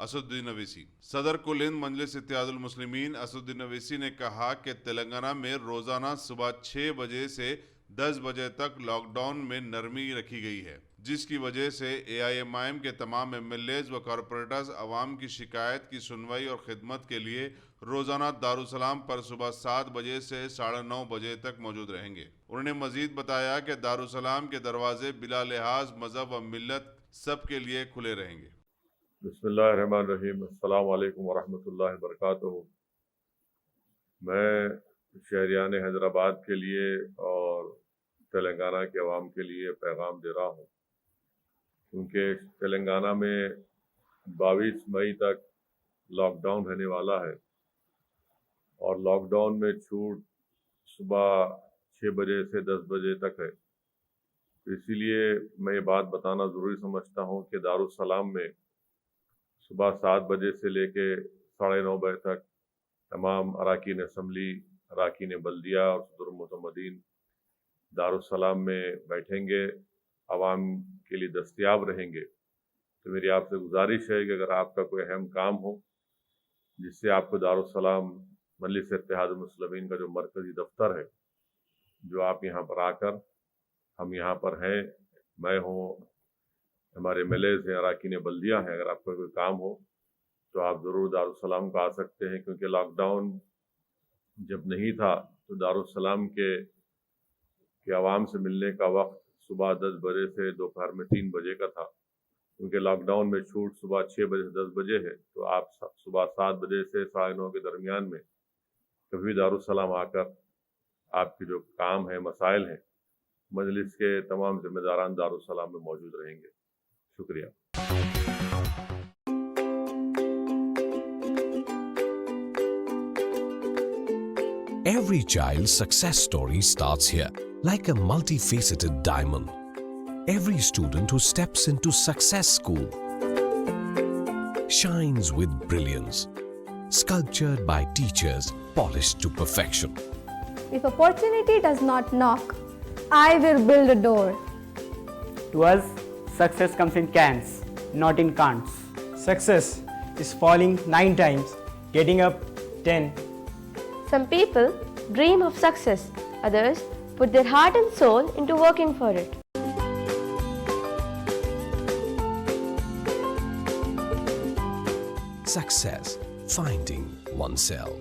اسدالدین اویسی. صدر کل ہند مجلس اتحاد المسلمین اسدالدین اویسی نے کہا کہ تلنگانہ میں روزانہ صبح 6 بجے سے 10 بجے تک لاک ڈاؤن میں نرمی رکھی گئی ہے، جس کی وجہ سے AIMIM کے تمام MLAs و کارپوریٹرز عوام کی شکایت کی سنوائی اور خدمت کے لیے روزانہ دارالسلام پر صبح 7 بجے سے 9:30 بجے تک موجود رہیں گے. انہوں نے مزید بتایا کہ دارالسلام کے دروازے بلا لحاظ مذہب و ملت سب کے لیے کھلے رہیں گے. بسم اللہ الرحمن الرحیم. السلام علیکم ورحمۃ اللہ وبرکاتہ. میں شہریان حیدرآباد کے لیے اور تلنگانہ کے عوام کے لیے پیغام دے رہا ہوں، کیونکہ تلنگانہ میں 22 مئی تک لاک ڈاؤن رہنے والا ہے اور لاک ڈاؤن میں چھوٹ صبح 6 بجے سے 10 بجے تک ہے. تو اسی لیے میں یہ بات بتانا ضروری سمجھتا ہوں کہ دارالسلام میں صبح 7 بجے سے لے کے 9:30 بجے تک تمام اراکین اسمبلی، اراکین بلدیہ اور صدر المعتمدین دارالسلام میں بیٹھیں گے، عوام کے لیے دستیاب رہیں گے. تو میری آپ سے گزارش ہے کہ اگر آپ کا کوئی اہم کام ہو جس سے آپ کو دارالسلام مجلس اتحاد المسلمین کا جو مرکزی دفتر ہے، جو آپ یہاں پر آ کر، ہم یہاں پر ہیں، میں ہوں، ہمارے MLAs ہیں، اراکین بلدیہ ہیں، اگر آپ کا کوئی کام ہو تو آپ ضرور دارالسلام کو آ سکتے ہیں. کیونکہ لاک ڈاؤن جب نہیں تھا تو دارالسلام کے عوام سے ملنے کا وقت صبح 10 بجے سے دوپہر میں 3 بجے کا تھا. کیونکہ لاک ڈاؤن میں چھوٹ صبح 6 بجے سے 10 بجے ہے، تو آپ صبح 7 بجے سے 9:30 کے درمیان میں کبھی دارالسلام آ کر آپ کے جو کام ہیں، مسائل ہیں، مجلس کے تمام ذمہ داران دارالسلام میں موجود رہیں گے. شکریہ. Every child's success story starts here, like a multifaceted diamond. Every student who steps into Success School shines with brilliance, sculptured by teachers polished to perfection. If opportunity does not knock, I will build a door. To us, success comes in cans, not in can'ts. Success is falling 9 times, getting up 10. Some people dream of success, others put their heart and soul into working for it. Success, finding oneself.